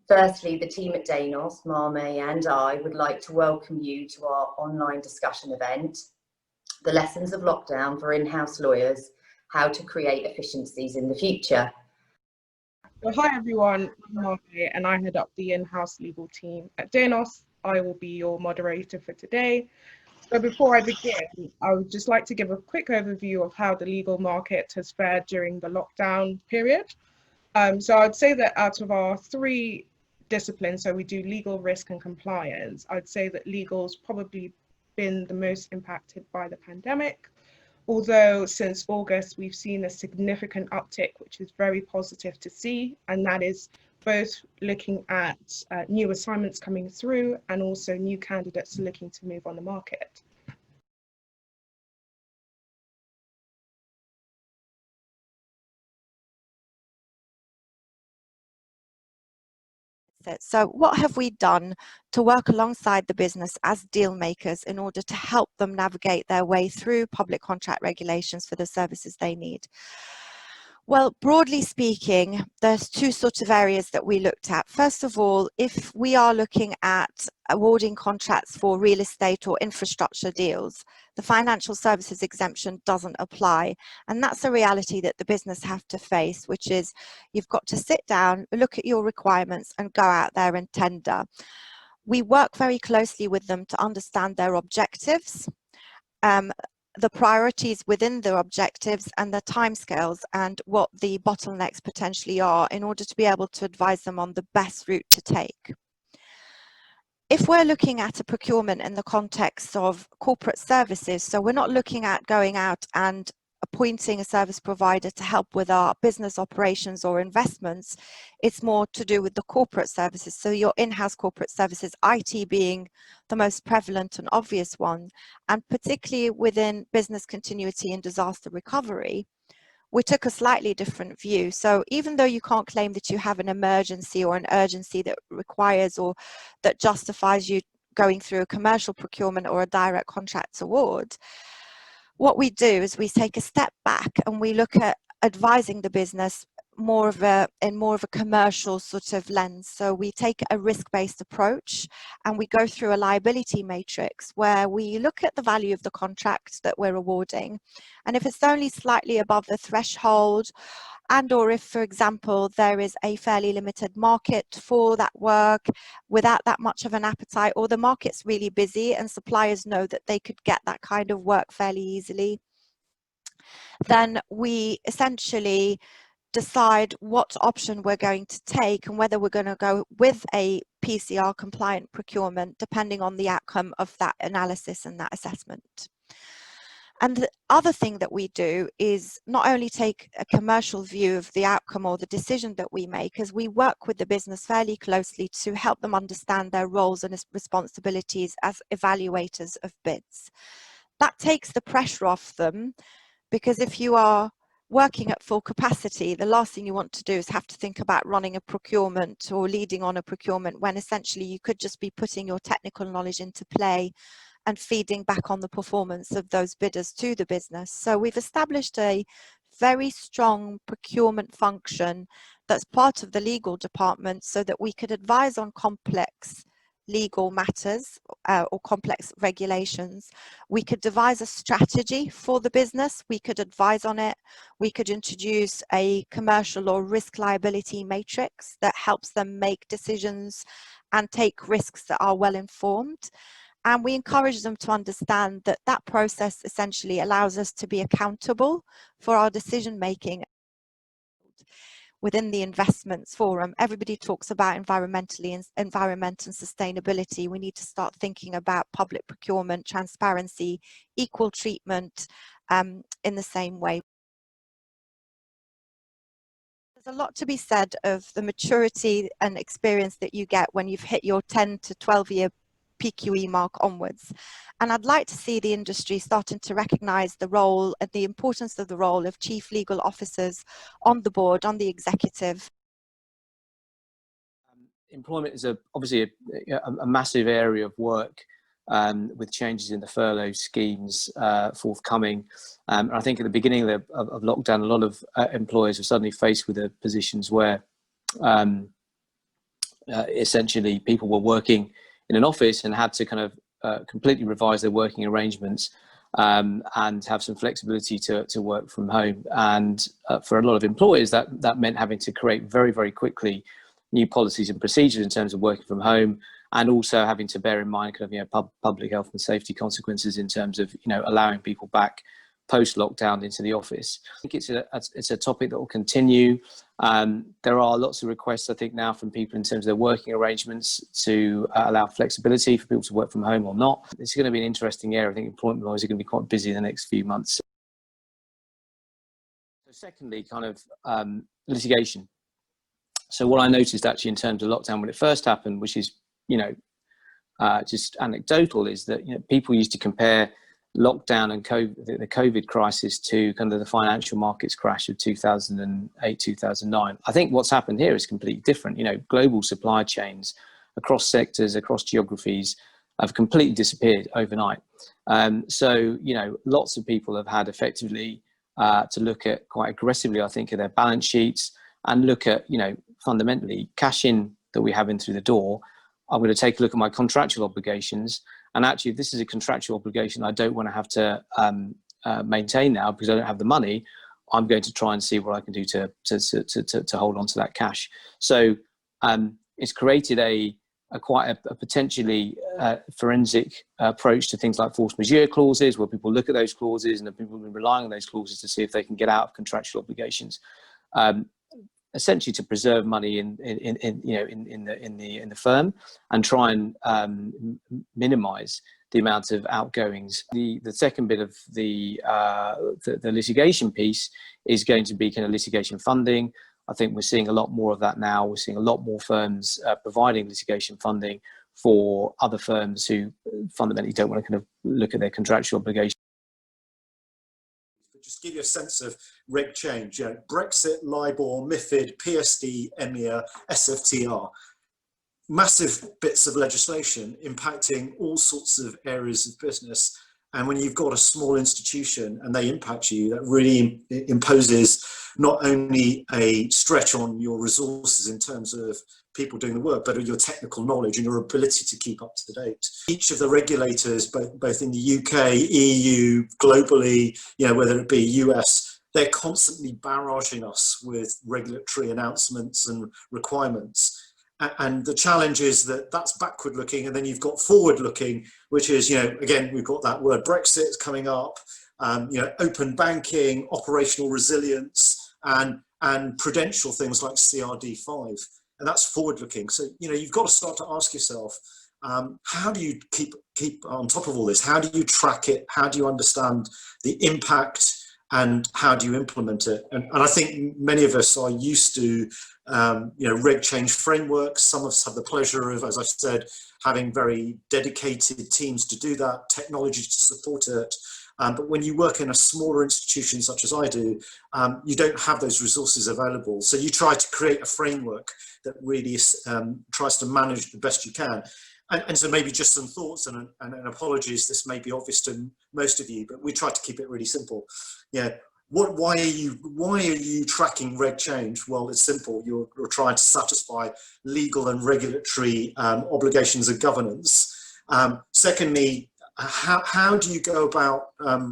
Firstly, the team at Danos, Marme and I would like to welcome you to our online discussion event, The Lessons of Lockdown for In-House Lawyers, How to Create Efficiencies in the Future. So hi everyone, I'm Marme and I head up the in-house legal team at Danos. I will be your moderator for today. So before I begin, I would just like to give a quick overview of how the legal market has fared during the lockdown period. So I'd say that out of our three disciplines, so we do legal, risk and compliance, I'd say that legal's probably been the most impacted by the pandemic. Although since August, we've seen a significant uptick, which is very positive to see, and that is both looking at new assignments coming through and also new candidates looking to move on the market. So what have we done to work alongside the business as deal makers in order to help them navigate their way through public contract regulations for the services they need? Well, broadly speaking, there's two sorts of areas that we looked at. First of all, if we are looking at awarding contracts for real estate or infrastructure deals, the financial services exemption doesn't apply. And that's a reality that the business have to face, which is you've got to sit down, look at your requirements and go out there and tender. We work very closely with them to understand their objectives, the priorities within their objectives and the timescales and what the bottlenecks potentially are in order to be able to advise them on the best route to take. If we're looking at a procurement in the context of corporate services, so we're not looking at going out and appointing a service provider to help with our business operations or investments, it's more to do with the corporate services. So your in-house corporate services, IT being the most prevalent and obvious one, and particularly within business continuity and disaster recovery, we took a slightly different view. So even though you can't claim that you have an emergency or an urgency that requires or that justifies you going through a commercial procurement or a direct contracts award, what we do is we take a step back and we look at advising the business in more of a commercial sort of lens. So we take a risk-based approach and we go through a liability matrix where we look at the value of the contract that we're awarding, and if it's only slightly above the threshold, and or if, for example, there is a fairly limited market for that work without that much of an appetite, or the market's really busy and suppliers know that they could get that kind of work fairly easily, then we essentially decide what option we're going to take and whether we're going to go with a PCR compliant procurement depending on the outcome of that analysis and that assessment. And the other thing that we do is not only take a commercial view of the outcome or the decision that we make, as we work with the business fairly closely to help them understand their roles and responsibilities as evaluators of bids. That takes the pressure off them, because if you are working at full capacity, the last thing you want to do is have to think about running a procurement or leading on a procurement when essentially you could just be putting your technical knowledge into play and feeding back on the performance of those bidders to the business. So we've established a very strong procurement function that's part of the legal department so that we could advise on complex legal matters or complex regulations. We could devise a strategy for the business, we could advise on it, we could introduce a commercial or risk liability matrix that helps them make decisions and take risks that are well informed. And we encourage them to understand that that process essentially allows us to be accountable for our decision making within the investments forum. Everybody talks about environment and sustainability. We need to start thinking about public procurement, transparency, equal treatment in the same way. There's a lot to be said of the maturity and experience that you get when you've hit your 10 to 12 year PQE mark onwards. And I'd like to see the industry starting to recognise the role and the importance of the role of chief legal officers on the board, on the executive. Employment is obviously a massive area of work with changes in the furlough schemes forthcoming. And I think at the beginning of lockdown, a lot of employers were suddenly faced with the positions where essentially people were working in an office and had to kind of completely revise their working arrangements and have some flexibility to work from home. And for a lot of employers, that meant having to create very, very quickly new policies and procedures in terms of working from home, and also having to bear in mind kind of public health and safety consequences in terms of allowing people back post lockdown into the office. I think it's a topic that will continue. There are lots of requests, I think, now from people in terms of their working arrangements to allow flexibility for people to work from home or not. It's going to be an interesting area. I think employment lawyers are going to be quite busy in the next few months. So secondly, kind of litigation. So what I noticed actually in terms of lockdown when it first happened, which is just anecdotal, is that people used to compare lockdown and the COVID crisis to kind of the financial markets crash of 2008, 2009. I think what's happened here is completely different. Global supply chains across sectors, across geographies have completely disappeared overnight. So, lots of people have had effectively to look at quite aggressively, I think, at their balance sheets and look at, fundamentally cash in that we have in through the door. I'm going to take a look at my contractual obligations. And actually, if this is a contractual obligation I don't want to have to maintain now because I don't have the money, I'm going to try and see what I can do to hold on to that cash. So it's created a quite a potentially forensic approach to things like force majeure clauses, where people look at those clauses and people have been relying on those clauses to see if they can get out of contractual obligations. Essentially to preserve money in the firm and try and minimise the amount of outgoings. The second bit of the litigation piece is going to be kind of litigation funding. I think we're seeing a lot more of that now. We're seeing a lot more firms providing litigation funding for other firms who fundamentally don't want to kind of look at their contractual obligations. Just give you a sense of reg change. Brexit, LIBOR, MiFID, PSD, EMEA, SFTR. Massive bits of legislation impacting all sorts of areas of business. And when you've got a small institution and they impact you, that really imposes not only a stretch on your resources in terms of people doing the work, but your technical knowledge and your ability to keep up to date. Each of the regulators, both in the UK, EU, globally, whether it be US, they're constantly barraging us with regulatory announcements and requirements. And the challenge is that that's backward looking, and then you've got forward looking, which is, again, we've got that word Brexit coming up, open banking, operational resilience, and prudential things like CRD5. And that's forward looking. So, you've got to start to ask yourself, how do you keep on top of all this? How do you track it? How do you understand the impact? And how do you implement it? And I think many of us are used to, reg change frameworks. Some of us have the pleasure of, as I've said, having very dedicated teams to do that, technology to support it. But when you work in a smaller institution such as I do, you don't have those resources available. So you try to create a framework that really tries to manage the best you can. And so maybe just some thoughts and apologies, this may be obvious to most of you, but we try to keep it really simple. Why are you tracking reg change? Well, it's simple. You're trying to satisfy legal and regulatory obligations and governance. Secondly, how do you go about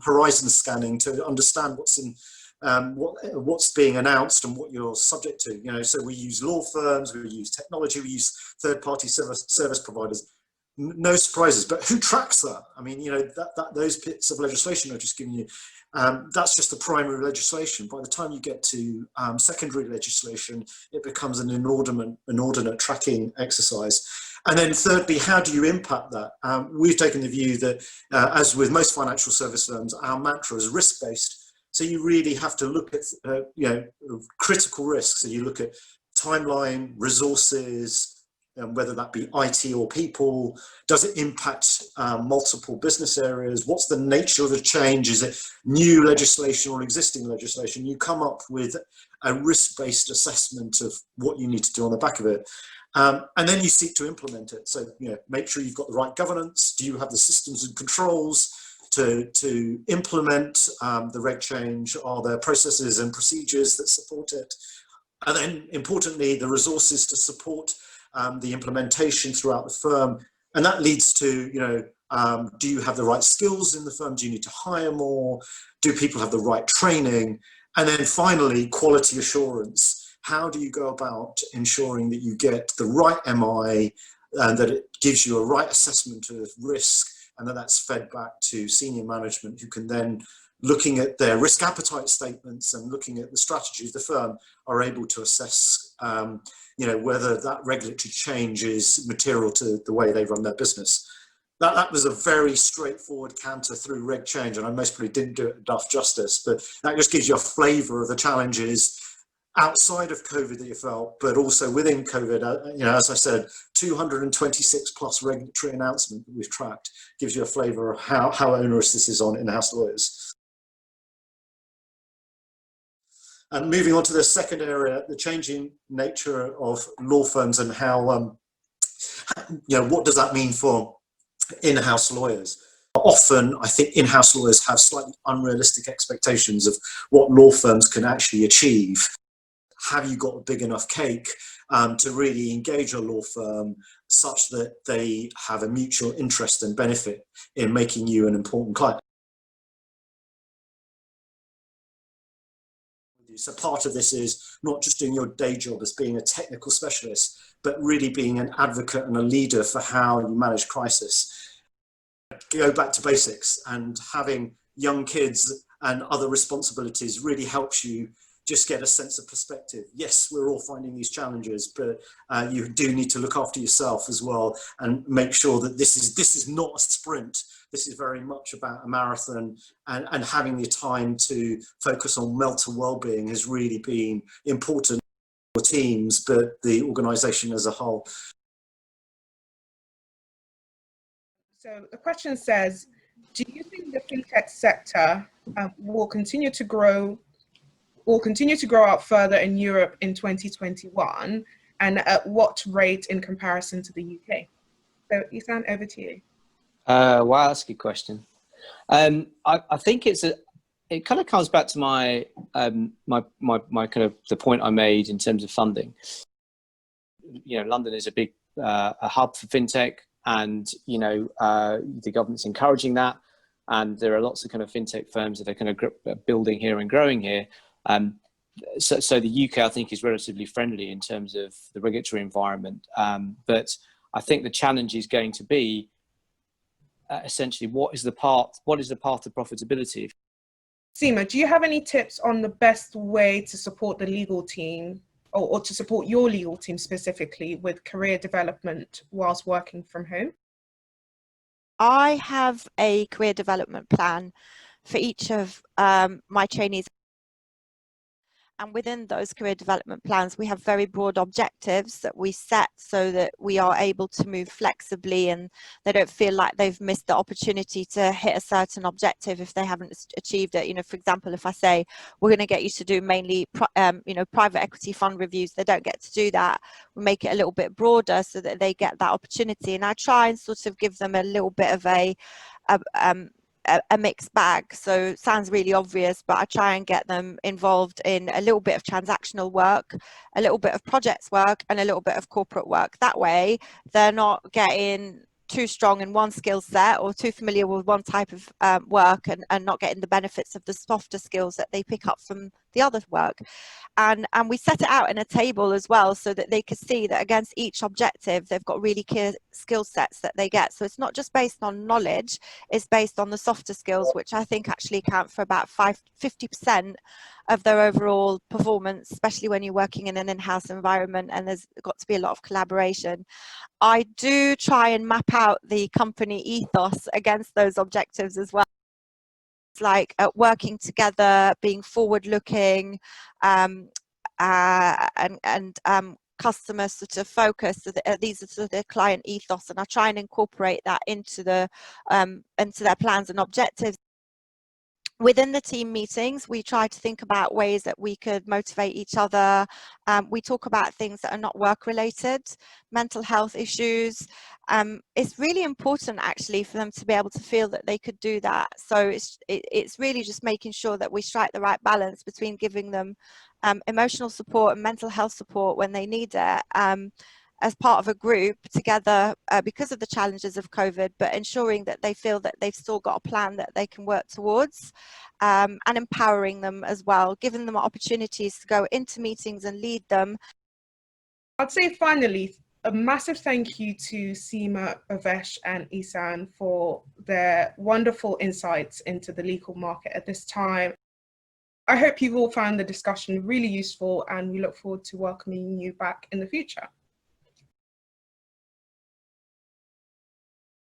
horizon scanning to understand what's in what's being announced and what you're subject to? So we use law firms, we use technology, we use third-party service providers. No surprises, but who tracks that? I mean, those bits of legislation I've just given you, that's just the primary legislation. By the time you get to secondary legislation, it becomes an inordinate tracking exercise. And then thirdly, how do you impact that? We've taken the view that, as with most financial service firms, our mantra is risk-based. So you really have to look at, critical risks. So you look at timeline, resources, whether that be IT or people. Does it impact multiple business areas? What's the nature of the change? Is it new legislation or existing legislation? You come up with a risk-based assessment of what you need to do on the back of it. And then you seek to implement it. So, make sure you've got the right governance. Do you have the systems and controls to implement the reg change? Are there processes and procedures that support it? And then importantly, the resources to support the implementation throughout the firm. And that leads to, you know, do you have the right skills in the firm? Do you need to hire more? Do people have the right training? And then finally, quality assurance. How do you go about ensuring that you get the right MI and that it gives you a right assessment of risk, and that that's fed back to senior management, who can then, looking at their risk appetite statements and looking at the strategies of the firm, are able to assess you know, whether that regulatory change is material to the way they run their business. That was a very straightforward canter through reg change, and I most probably didn't do it enough justice, but that just gives you a flavour of the challenges outside of COVID that you felt, but also within COVID. You know, as I said, 226 plus regulatory announcements that we've tracked gives you a flavour of how onerous this is on in-house lawyers. And moving on to the second area, the changing nature of law firms and how, you know, what does that mean for in-house lawyers? Often, I think in-house lawyers have slightly unrealistic expectations of what law firms can actually achieve. Have you got a big enough cake to really engage a law firm such that they have a mutual interest and benefit in making you an important client? So part of this is not just doing your day job as being a technical specialist, but really being an advocate and a leader for how you manage crisis. Go back to basics, and having young kids and other responsibilities really helps you just get a sense of perspective. Yes, we're all finding these challenges, but you do need to look after yourself as well and make sure that this is not a sprint. This is very much about a marathon, and having the time to focus on mental well-being has really been important for teams, but the organisation as a whole. So the question says, do you think the fintech sector will continue to grow out further in Europe in 2021, and at what rate in comparison to the UK? So Isan, over to you. Wow, that's a good question. I think it kind of comes back to my my kind of the point I made in terms of funding. You know, London is a big a hub for fintech, and you know the government's encouraging that, and there are lots of kind of fintech firms that are kind of building here and growing here. So the UK, I think, is relatively friendly in terms of the regulatory environment, but I think the challenge is going to be essentially what is the path to profitability. Seema, do you have any tips on the best way to support the legal team, or to support your legal team specifically with career development whilst working from home? I have a career development plan for each of my trainees. And within those career development plans, we have very broad objectives that we set so that we are able to move flexibly, and they don't feel like they've missed the opportunity to hit a certain objective if they haven't achieved it. You know, for example, if I say we're going to get you to do mainly private equity fund reviews, they don't get to do that. We make it a little bit broader so that they get that opportunity, and I try and sort of give them a little bit of a mixed bag. So it sounds really obvious, but I try and get them involved in a little bit of transactional work, a little bit of projects work, and a little bit of corporate work. That way they're not getting too strong in one skill set or too familiar with one type of work and not getting the benefits of the softer skills that they pick up from the other work. And we set it out in a table as well so that they can see that against each objective they've got really clear skill sets that they get. So it's not just based on knowledge, it's based on the softer skills, which I think actually account for about 50% of their overall performance, especially when you're working in an in-house environment and there's got to be a lot of collaboration. I do try and map out the company ethos against those objectives as well. It's like working together, being forward-looking, and customer sort of focus. So these are sort of the client ethos, and I try and incorporate that into their plans and objectives. Within the team meetings, we try to think about ways that we could motivate each other. We talk about things that are not work-related, mental health issues. It's really important actually for them to be able to feel that they could do that. So it's really just making sure that we strike the right balance between giving them emotional support and mental health support when they need it, as part of a group together because of the challenges of COVID, but ensuring that they feel that they've still got a plan that they can work towards, and empowering them as well, giving them opportunities to go into meetings and lead them. I'd say finally, a massive thank you to Seema, Bhavesh and Isan for their wonderful insights into the legal market at this time. I hope you've all found the discussion really useful, and we look forward to welcoming you back in the future.